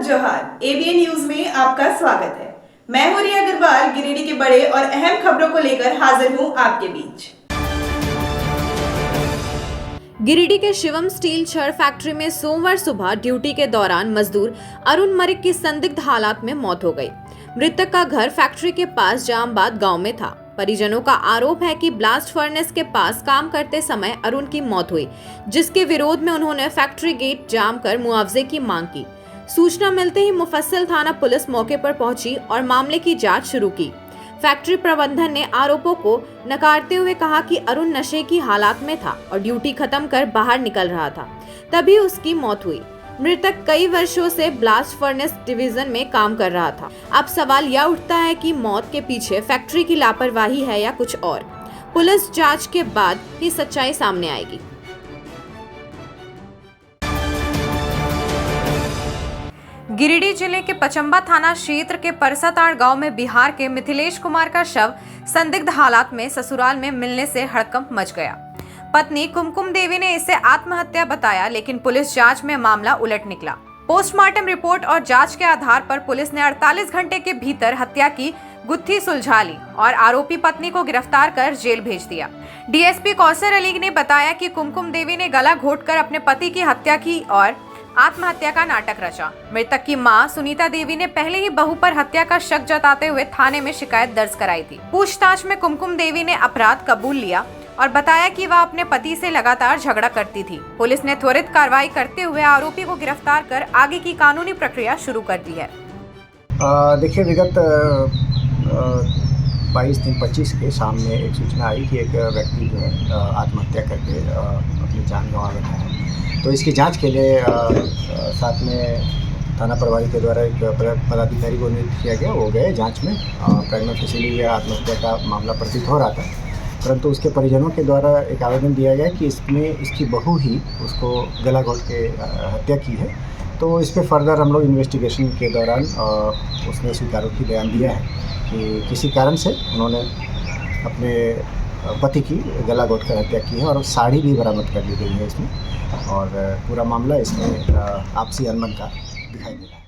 जोहार। ABN news में आपका स्वागत है। मैं हूं रिया अग्रवाल। गिरिडीह के बड़े और अहम खबरों को लेकर हाजिर हूं आपके बीच। गिरिडीह के शिवम स्टील छड़ फैक्ट्री में सोमवार सुबह ड्यूटी के दौरान मजदूर अरुण मरिक की संदिग्ध हालात में मौत हो गई। मृतक का घर फैक्ट्री के पास जामबाद गांव में था। परिजनों का आरोप है कि ब्लास्ट फर्नेस के पास काम करते समय अरुण की मौत हुई, जिसके विरोध में उन्होंने फैक्ट्री गेट जाम कर मुआवजे की मांग की। सूचना मिलते ही मुफस्सिल थाना पुलिस मौके पर पहुंची और मामले की जांच शुरू की। फैक्ट्री प्रबंधन ने आरोपों को नकारते हुए कहा कि अरुण नशे की हालात में था और ड्यूटी खत्म कर बाहर निकल रहा था, तभी उसकी मौत हुई। मृतक कई वर्षों से ब्लास्ट फर्नेस डिवीजन में काम कर रहा था। अब सवाल यह उठता है कि मौत के पीछे फैक्ट्री की लापरवाही है या कुछ और। पुलिस जांच के बाद ही सच्चाई सामने आएगी। गिरिडीह जिले के पचंबा थाना क्षेत्र के परसाताड़ गांव में बिहार के मिथिलेश कुमार का शव संदिग्ध हालात में ससुराल में मिलने से हड़कंप मच गया। पत्नी कुमकुम देवी ने इसे आत्महत्या बताया, लेकिन पुलिस जांच में मामला उलट निकला। पोस्टमार्टम रिपोर्ट और जांच के आधार पर पुलिस ने 48 घंटे के भीतर हत्या की गुत्थी सुलझा ली और आरोपी पत्नी को गिरफ्तार कर जेल भेज दिया। डीएसपी कौसर अली ने बताया कि कुमकुम देवी ने गला घोंटकर अपने पति की हत्या की और आत्महत्या का नाटक रचा। मृतक की मां सुनीता देवी ने पहले ही बहू पर हत्या का शक जताते हुए थाने में शिकायत दर्ज कराई थी। पूछताछ में कुमकुम देवी ने अपराध कबूल लिया और बताया कि वह अपने पति से लगातार झगड़ा करती थी। पुलिस ने त्वरित कार्रवाई करते हुए आरोपी को गिरफ्तार कर आगे की कानूनी प्रक्रिया शुरू कर दी है। देखिए, विगत 22/3/25 के सामने एक सूचना आई कि एक व्यक्ति जो है आत्महत्या करके अपनी जान गंवा बैठा है। तो इसकी जांच के लिए साथ में थाना प्रभारी के द्वारा एक पदाधिकारी को नियुक्त किया गया। वो गए जांच में। प्राइमा फेसिली यह आत्महत्या का मामला प्रतीत हो रहा था, परंतु उसके परिजनों के द्वारा एक आवेदन दिया गया कि इसमें इसकी बहू ही उसको गला घोंट के हत्या की है। तो इस पर फर्दर हम लोग इन्वेस्टिगेशन के दौरान उसने स्वीकारोक्ति बयान दिया है कि किसी कारण से उन्होंने अपने पति की गला घोंट कर हत्या की है और साड़ी भी बरामद कर ली गई है इसमें। और पूरा मामला इसमें आपसी अनबन का दिखाई दे रहा है।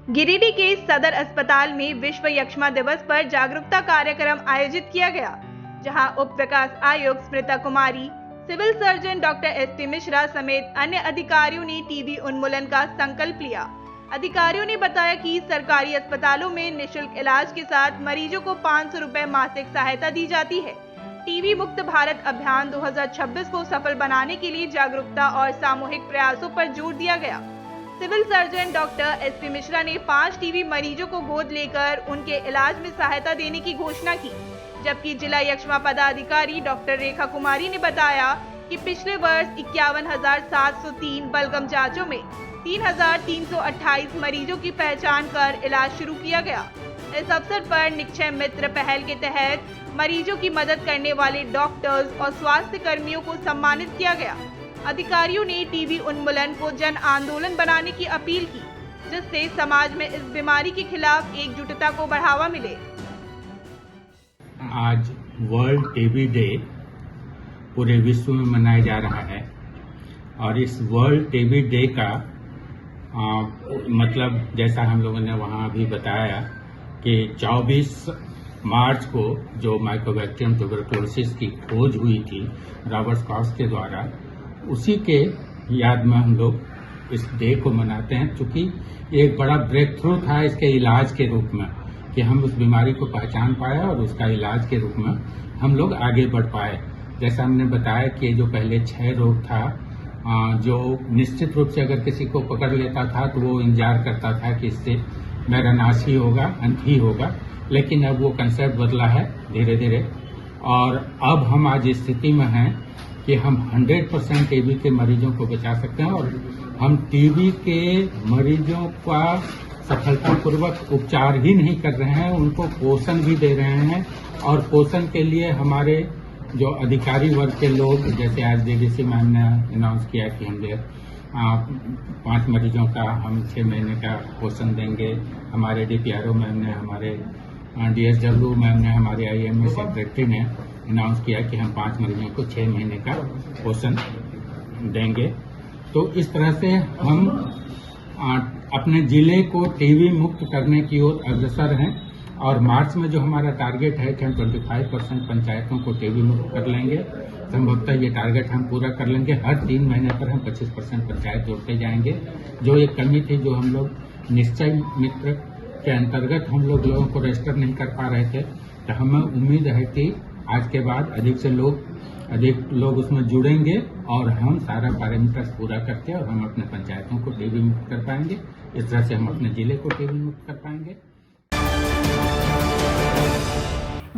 गिरिडीह के सदर अस्पताल में विश्व यक्ष्मा दिवस पर जागरूकता कार्यक्रम आयोजित किया गया, जहां उप विकास आयुक्त Smruta Kumari, civil surgeon doctor S T. Mishra समेत अन्य अधिकारियों ने टीबी उन्मूलन का संकल्प लिया। अधिकारियों ने बताया कि सरकारी अस्पतालों में निःशुल्क इलाज के साथ मरीजों को 500 रुपए मासिक सहायता दी जाती है। टीबी मुक्त भारत अभियान 2026 को सफल बनाने के लिए जागरूकता और सामूहिक प्रयासों पर जोर दिया गया। Civil surgeon doctor S P. Mishra ने 5 टीबी मरीजों को गोद लेकर उनके इलाज में सहायता देने की घोषणा की, जबकि जिला यक्ष्मा पदाधिकारी डॉक्टर रेखा कुमारी ने बताया कि पिछले वर्ष 51,703 बलगम जांचों में 3,328 मरीजों की पहचान कर इलाज शुरू किया गया। इस अवसर पर निक्षय मित्र पहल के तहत मरीजों की मदद करने वाले डॉक्टर्स और स्वास्थ्य कर्मियों को सम्मानित किया गया। अधिकारियों ने टीबी उन्मूलन को जन आंदोलन बनाने की अपील की, जिससे समाज में इस बीमारी के खिलाफ एकजुटता को बढ़ावा मिले। आज वर्ल्ड टीबी डे पूरे विश्व में मनाया जा रहा है और इस वर्ल्ड टीबी डे का मतलब जैसा हम लोगों ने वहाँ भी बताया कि 24 मार्च को जो माइकोबैक्टीरियम ट्यूबरकुलोसिस की खोज हुई थी रॉबर्ट कॉक्स के द्वारा, उसी के याद में हम लोग इस डे को मनाते हैं, क्योंकि एक बड़ा ब्रेक थ्रू था इसके इलाज के रूप में कि हम उस बीमारी को पहचान पाए और उसका इलाज के रूप में हम लोग आगे बढ़ पाए। जैसा हमने बताया कि जो पहले 6 रोग था, जो निश्चित रूप से अगर किसी को पकड़ लेता था तो वो इंतजार करता था कि इससे मेरा नाश ही होगा, अंत ही होगा, लेकिन अब वो कंसेप्ट बदला है धीरे धीरे और अब हम आज इस स्थिति में हैं कि हम 100% टीबी के मरीजों को बचा सकते हैं और हम टीबी के मरीजों का सफलतापूर्वक उपचार ही नहीं कर रहे हैं, उनको पोषण भी दे रहे हैं। और पोषण के लिए हमारे जो अधिकारी वर्ग के लोग, जैसे आज डीडीसी मैम ने अनाउंस किया कि हम 5 मरीजों का हम 6 महीने का पोषण देंगे। हमारे डीपीआरओ मैम ने, हमारे डीएसडब्ल्यू मैम ने, हमारे आईएमए सेक्रेटरी ने अनाउंस किया कि हम 5 मरीजों को 6 महीने का पोषण देंगे। तो इस तरह से हम अपने जिले को टीबी मुक्त करने की ओर अग्रसर हैं और मार्च में जो हमारा टारगेट है कि हम 25% पंचायतों को टीबी मुक्त कर लेंगे। संभवतः ये टारगेट हम पूरा कर लेंगे। हर 3 महीने पर हम 25% पंचायत जोड़ते जाएंगे। जो एक कमी थी, जो हम लोग निश्चय मित्र के अंतर्गत हम लोगों को रजिस्टर नहीं कर पा रहे थे, तो हमें उम्मीद है कि आज के बाद अधिक से अधिक लोग उसमें जुड़ेंगे और हम सारा पैरामीटर्स पूरा करके और हम अपने पंचायतों को टीबी मुक्त कर पाएंगे। इस तरह से हम अपने जिले को टीबी मुक्त कर पाएंगे।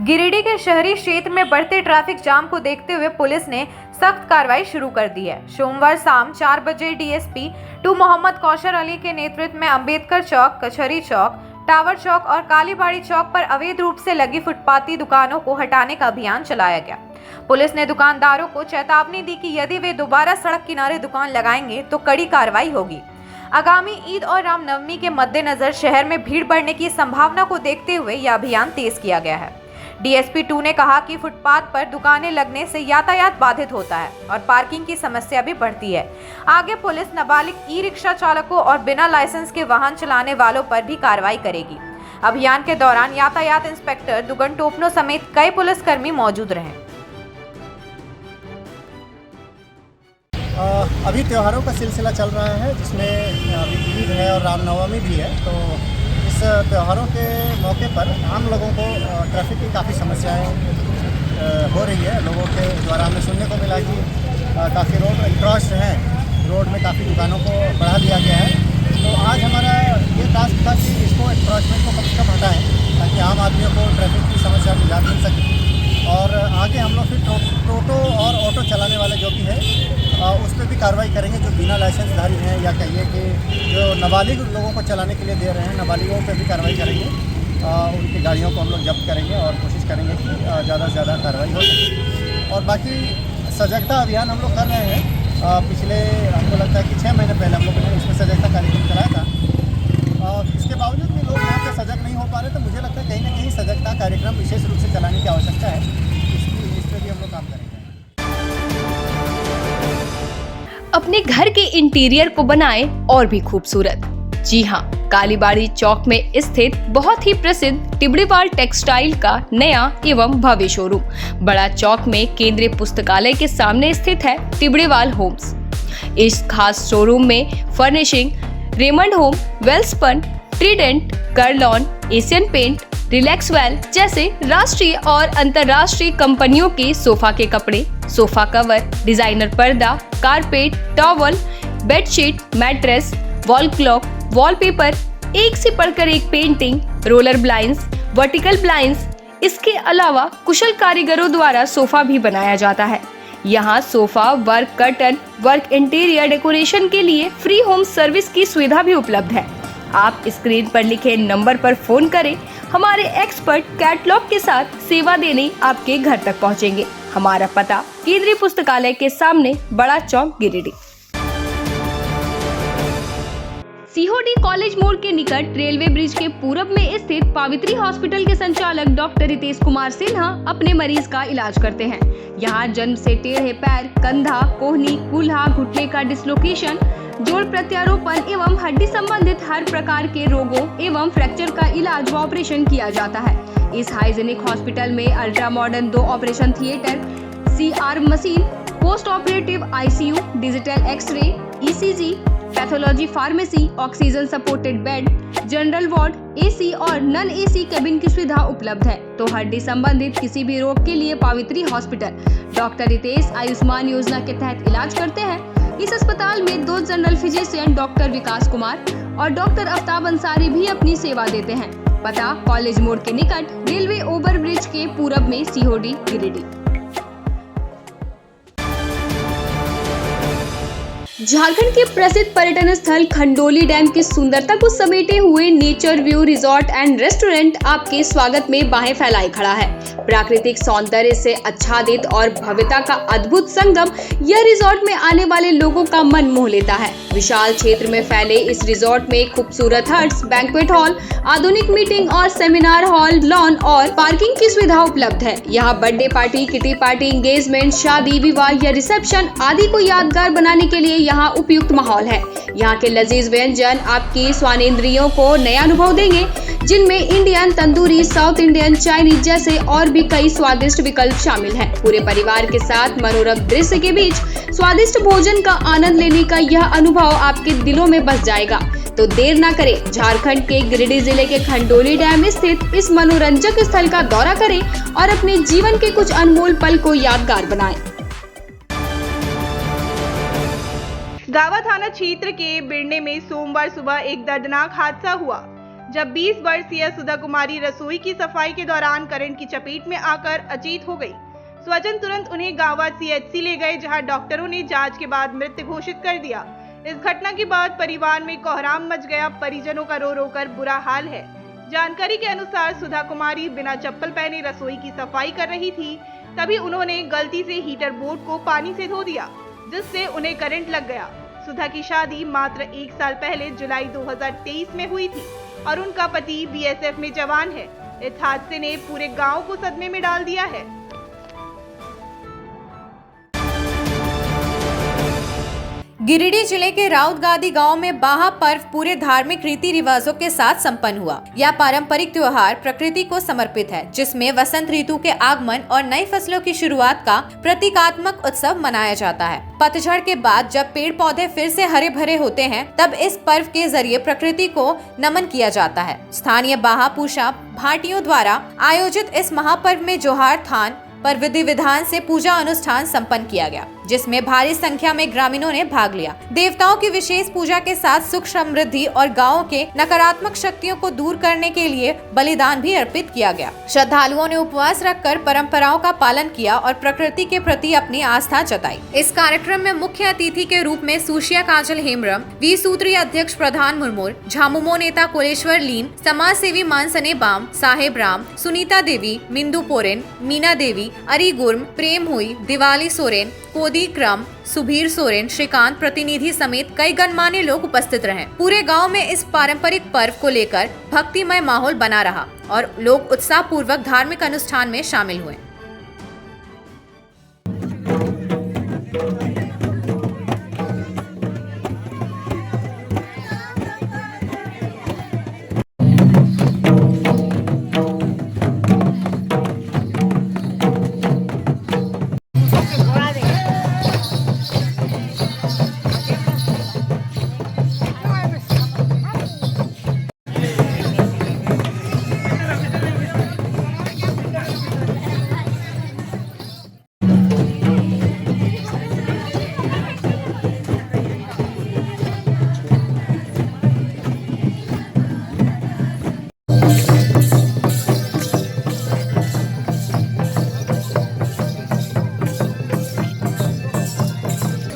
गिरिडीह के शहरी क्षेत्र में बढ़ते ट्रैफिक जाम को देखते हुए पुलिस ने सख्त कार्रवाई शुरू कर दी है। सोमवार शाम 4 बजे डीएसपी 2 मोहम्मद कौशर अली के नेतृत्व में अंबेडकर चौक, कचहरी चौक, टावर चौक और कालीबाड़ी चौक पर अवैध रूप से लगी फुटपाती दुकानों को हटाने का अभियान चलाया गया। पुलिस ने दुकानदारों को चेतावनी दी कि यदि वे दोबारा सड़क किनारे दुकान लगाएंगे तो कड़ी कार्रवाई होगी। आगामी ईद और रामनवमी के मद्देनजर शहर में भीड़ बढ़ने की संभावना को देखते हुए यह अभियान तेज किया गया है। डीएसपी 2 ने कहा कि फुटपाथ पर दुकानें लगने से यातायात बाधित होता है और पार्किंग की समस्या भी बढ़ती है। आगे पुलिस नाबालिग ई-रिक्शा चालकों और बिना लाइसेंस के वाहन चलाने वालों पर भी कार्रवाई करेगी। अभियान के दौरान यातायात इंस्पेक्टर दुगन टोपनो समेत कई पुलिसकर्मी मौजूद रहे। अभी त्योहारों का सिलसिला चल रहा है, जिसमें अभी ईद है और रामनवमी भी है। तो इस त्योहारों के मौके पर आम लोगों को ट्रैफिक की काफ़ी समस्याएं हो रही है। लोगों के द्वारा हमें सुनने को मिला कि काफ़ी रोड एनक्रॉच हैं, रोड में काफ़ी दुकानों को बढ़ा दिया गया है। तो आज हमारा ये टास्क था कि इसको एनक्रॉचमेंट को कम से कम हटाएँ, ताकि आम आदमियों को ट्रैफिक की समस्या को निजात मिल सके। और आगे हम लोग फिर टोटो और ऑटो चलाने वाले जो भी है उस पर भी कार्रवाई करेंगे, जो बिना लाइसेंसधारी हैं, या कहिए कि जो नाबालिग लोगों को चलाने के लिए दे रहे हैं, नाबालिगों पर भी कार्रवाई करेंगे। उनकी गाड़ियों को हम लोग जब्त करेंगे और कोशिश करेंगे कि ज़्यादा से ज़्यादा कार्रवाई हो सके। और बाकी सजगता अभियान हम लोग कर रहे हैं। पिछले हमको लगता है कि 6 महीने पहले हम लोगों ने इसमें सजगता कार्यक्रम चलाया था। इसके बावजूद भी लोग यहाँ पे सजग नहीं हो पा रहे, तो मुझे लगता है कहीं ना कहीं सजगता कार्यक्रम विशेष रूप से चलाने की आवश्यकता है। इस पर भी हम लोग काम करेंगे। अपने घर के इंटीरियर को बनाएं और भी खूबसूरत। जी हाँ, कालीबाड़ी चौक में स्थित बहुत ही प्रसिद्ध टिबड़ीवाल टेक्सटाइल का नया एवं भव्य शोरूम बड़ा चौक में केंद्रीय पुस्तकालय के सामने स्थित है टिबड़ीवाल होम्स। इस खास शोरूम में फर्निशिंग रेमंड होम, वेल्सपन, ट्रीडेंट, कर्लॉन, एशियन पेंट, रिलैक्सवेल जैसे राष्ट्रीय और अंतर्राष्ट्रीय कंपनियों के सोफा के कपड़े, सोफा कवर, डिजाइनर पर्दा, carpet, towel, bedsheet, mattress, wall clock, wallpaper, एक से बढ़कर एक painting, roller blinds, vertical blinds. इसके अलावा कुशल कारीगरों द्वारा सोफा भी बनाया जाता है। यहाँ sofa work, curtain work, interior decoration के लिए फ्री होम सर्विस की सुविधा भी उपलब्ध है। आप स्क्रीन पर लिखे नंबर पर फोन करें, हमारे एक्सपर्ट कैटलॉग के साथ सेवा देने आपके घर तक पहुँचेंगे। हमारा पता केंद्रीय पुस्तकालय के सामने, बड़ा चौक, गिरिडीह। सीहोडी कॉलेज मोड़ के निकट रेलवे ब्रिज के पूरब में स्थित पावित्री हॉस्पिटल के संचालक डॉक्टर रितेश कुमार सिन्हा अपने मरीज का इलाज करते हैं। यहाँ जन्म से टेढ़े पैर, कंधा, कोहनी, कूल्हा, घुटने का डिसलोकेशन, जोड़ प्रत्यारोपण एवं हड्डी संबंधित हर प्रकार के रोगों एवं फ्रैक्चर का इलाज व ऑपरेशन किया जाता है। इस हाइजेनिक हॉस्पिटल में ultra modern 2 operation theatre, CR machine, post operative ICU, digital x-ray, ECG, pathology pharmacy, oxygen supported bed, general ward, AC और नॉन AC केबिन की सुविधा उपलब्ध है। तो हड्डी संबंधित किसी भी रोग के लिए पावित्री हॉस्पिटल डॉक्टर रितेश आयुष्मान योजना के तहत इलाज करते हैं। इस अस्पताल में 2 जनरल फिजिशियन डॉक्टर विकास कुमार और डॉक्टर आफ्ताब अंसारी भी अपनी सेवा देते हैं। पता कॉलेज मोड़ के निकट रेलवे ओवर ब्रिज के पूरब में, सीहोडी, गिरिडीह। झारखंड के प्रसिद्ध पर्यटन स्थल खंडोली डैम की सुंदरता को समेटे हुए nature view resort and restaurant आपके स्वागत में बाहें फैलाए खड़ा है। प्राकृतिक सौंदर्य से आच्छादित और भव्यता का अद्भुत संगम यह रिजॉर्ट में आने वाले लोगों का मन मोह लेता है। विशाल क्षेत्र में फैले इस रिजॉर्ट में खूबसूरत हट्स, बैंक्वेट हॉल, आधुनिक मीटिंग और सेमिनार हॉल, लॉन और पार्किंग की सुविधा उपलब्ध है। यहाँ birthday party, kitty party, engagement, शादी, विवाह या रिसेप्शन आदि को यादगार बनाने के लिए यहाँ उपयुक्त माहौल है। यहाँ के लजीज व्यंजन आपकी स्वानेंद्रियों को नया अनुभव देंगे, जिनमें Indian, tandoori, south Indian, Chinese जैसे और भी कई स्वादिष्ट विकल्प शामिल हैं। पूरे परिवार के साथ मनोरम दृश्य के बीच स्वादिष्ट भोजन का आनंद लेने का यह अनुभव आपके दिलों में बस जाएगा। तो देर ना करें, झारखंड के गिरिडीह जिले के खंडोली डैम स्थित इस मनोरंजक स्थल का दौरा करें और अपने जीवन के कुछ अनमोल पल को यादगार बनाएं। गावा थाना क्षेत्र के बिरने में सोमवार सुबह एक दर्दनाक हादसा हुआ, जब 20 वर्षीय सुधा कुमारी रसोई की सफाई के दौरान करंट की चपेट में आकर अचेत हो गई। स्वजन तुरंत उन्हें गावा CHC ले गए, जहां डॉक्टरों ने जांच के बाद मृत घोषित कर दिया। इस घटना के बाद परिवार में कोहराम मच गया। परिजनों का रो रो कर बुरा हाल है। जानकारी के अनुसार सुधा कुमारी बिना चप्पल पहने रसोई की सफाई कर रही थी, तभी उन्होंने गलती से हीटर बोर्ड को पानी से धो दिया, जिससे उन्हें करंट लग गया। सुधा की शादी मात्र 1 साल पहले जुलाई 2023 में हुई थी और उनका पति BSF में जवान है। इस हादसे ने पूरे गांव को सदमे में डाल दिया है। गिरिडीह जिले के राउतगादी गांव में बाहा पर्व पूरे धार्मिक रीति रिवाजों के साथ संपन्न हुआ। यह पारंपरिक त्योहार प्रकृति को समर्पित है, जिसमें वसंत ऋतु के आगमन और नई फसलों की शुरुआत का प्रतीकात्मक उत्सव मनाया जाता है। पतझड़ के बाद जब पेड़ पौधे फिर से हरे भरे होते हैं, तब इस पर्व के जरिए प्रकृति को नमन किया जाता है। स्थानीय बाहा पूषा भाटियों द्वारा आयोजित इस महापर्व में जोहार थान पर विधि विधान से पूजा अनुष्ठान संपन्न किया गया, जिसमें भारी संख्या में ग्रामीणों ने भाग लिया। देवताओं की विशेष पूजा के साथ सुख समृद्धि और गांवों के नकारात्मक शक्तियों को दूर करने के लिए बलिदान भी अर्पित किया गया। श्रद्धालुओं ने उपवास रखकर परंपराओं का पालन किया और प्रकृति के प्रति अपनी आस्था जताई। इस कार्यक्रम में मुख्य अतिथि के रूप में सुशिया काजल हेमरम, सूत्रीय अध्यक्ष प्रधान मुर्मूर, झामुमो नेता कोलेश्वर लीन, समाज सेवी मानसने बाम, साहेब राम, सुनीता देवी, मिंदू पोरेन, मीना देवी, अरी गुर्म, प्रेम हुई, दिवाली सोरेन, कोदी क्रम, सुबीर सोरेन, श्रीकांत प्रतिनिधि समेत कई गणमान्य लोग उपस्थित रहे। पूरे गांव में इस पारंपरिक पर्व को लेकर भक्तिमय माहौल बना रहा और लोग उत्साह पूर्वक धार्मिक अनुष्ठान में शामिल हुए।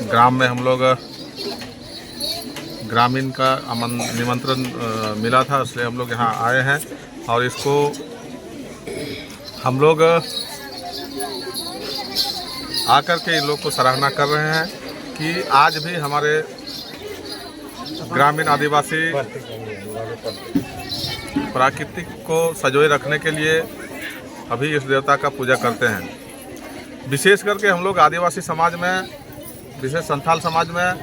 ग्राम में हम लोग ग्रामीण का निमंत्रण मिला था, इसलिए हम लोग यहाँ आए हैं और इसको हम लोग आकर के इन लोग को सराहना कर रहे हैं कि आज भी हमारे ग्रामीण आदिवासी प्राकृतिक को संजोए रखने के लिए अभी इस देवता का पूजा करते हैं। विशेष करके हम लोग आदिवासी समाज में, विशेष संथाल समाज में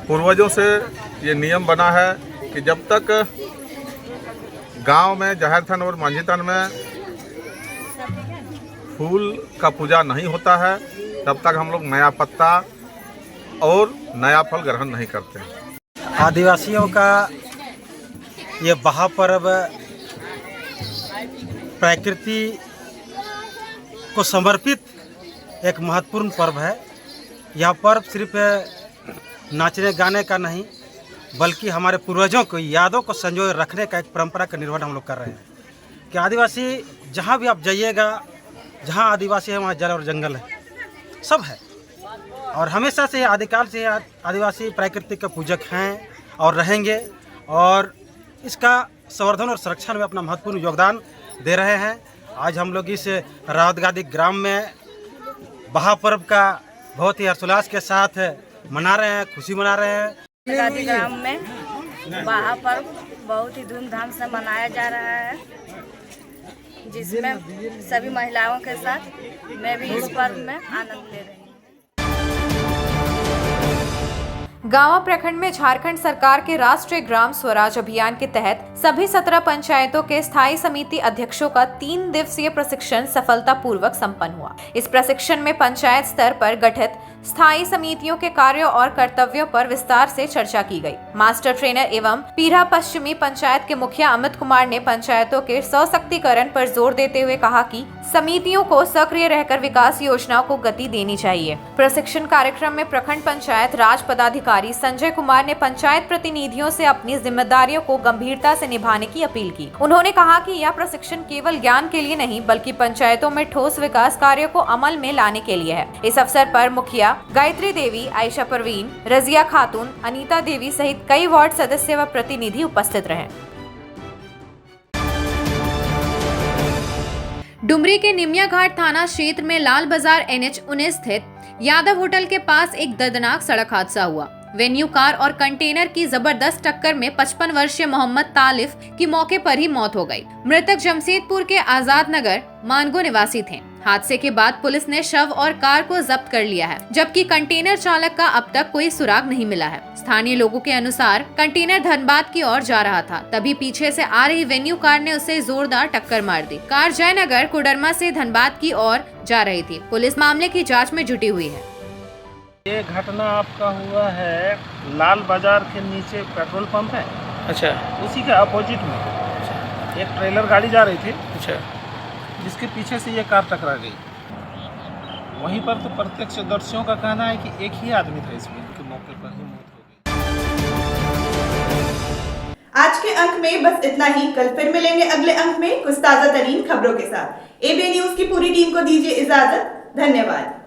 पूर्वजों से ये नियम बना है कि जब तक गांव में जाहिर थान और मांझी थान में फूल का पूजा नहीं होता है, तब तक हम लोग नया पत्ता और नया फल ग्रहण नहीं करते। आदिवासियों का ये बाहा पर्व प्रकृति को समर्पित एक महत्वपूर्ण पर्व है। यह पर्व सिर्फ नाचने गाने का नहीं, बल्कि हमारे पूर्वजों को यादों को संजोए रखने का एक परंपरा का निर्वहन हम लोग कर रहे हैं। कि आदिवासी जहाँ भी आप जाइएगा, जहाँ आदिवासी है वहाँ जल और जंगल है, सब है। और हमेशा से आदिकाल से आदिवासी प्रकृति के पूजक हैं और रहेंगे, और इसका संवर्धन और संरक्षण में अपना महत्वपूर्ण योगदान दे रहे हैं। आज हम लोग इस राउतगादी ग्राम में बाहा पर्व का बहुत ही हर्षोल्लास के साथ मना रहे हैं, खुशी मना रहे हैं। राउतगादी ग्राम में बाहा पर्व बहुत ही धूमधाम से मनाया जा रहा है, जिसमें सभी महिलाओं के साथ मैं भी इस पर्व में आनंद ले रही हूँ। गांवा प्रखंड में झारखंड सरकार के राष्ट्रीय ग्राम स्वराज अभियान के तहत सभी 17 पंचायतों के स्थायी समिति अध्यक्षों का 3 दिवसीय प्रशिक्षण सफलतापूर्वक संपन्न हुआ। इस प्रशिक्षण में पंचायत स्तर पर गठित स्थायी समितियों के कार्यों और कर्तव्यों पर विस्तार से चर्चा की गई। मास्टर ट्रेनर एवं पीरा पश्चिमी पंचायत के मुखिया अमित कुमार ने पंचायतों के सशक्तिकरण पर जोर देते हुए कहा कि समितियों को सक्रिय रहकर विकास योजनाओं को गति देनी चाहिए। प्रशिक्षण कार्यक्रम में प्रखंड पंचायत राज पदाधिकारी संजय कुमार ने पंचायत प्रतिनिधियों से अपनी जिम्मेदारियों को गंभीरता से निभाने की अपील की। उन्होंने कहा कि यह प्रशिक्षण केवल ज्ञान के लिए नहीं बल्कि पंचायतों में ठोस विकास कार्यों को अमल में लाने के लिए है। इस अवसर पर मुखिया गायत्री देवी, आयशा परवीन, रजिया खातून, अनीता देवी सहित कई वार्ड सदस्य व प्रतिनिधि उपस्थित रहे। डुमरी के निमिया घाट थाना क्षेत्र में लाल बाजार NH-19 स्थित यादव होटल के पास एक दर्दनाक सड़क हादसा हुआ। वेन्यू कार और कंटेनर की जबरदस्त टक्कर में 55 वर्षीय मोहम्मद तालिफ की मौके पर ही मौत हो गई। मृतक जमशेदपुर के आजाद नगर मानगो निवासी थे। हादसे के बाद पुलिस ने शव और कार को जब्त कर लिया है, जबकि कंटेनर चालक का अब तक कोई सुराग नहीं मिला है। स्थानीय लोगों के अनुसार कंटेनर धनबाद की ओर जा रहा था, तभी पीछे से आ रही वेन्यू कार ने उसे जोरदार टक्कर मार दी। कार जयनगर कुडरमा से धनबाद की ओर जा रही थी। पुलिस मामले की जाँच में जुटी हुई है। ये घटना आपका हुआ है लाल बाजार के नीचे पेट्रोल पंप है। अच्छा। उसी के अपोजिट में एक ट्रेलर गाड़ी जा रही थी। अच्छा। जिसके पीछे से ये कार टकरा गई। वहीं पर तो प्रत्यक्षदर्शियों का कहना है कि एक ही आदमी था इसमें, कि मौके पर ही मौत हो गई। आज के अंक में बस इतना ही। कल फिर मिलेंगे अगले अंक में कुछ ताजा तरीन खबरों के साथ। ABN न्यूज की पूरी टीम को दीजिए इजाजत। धन्यवाद।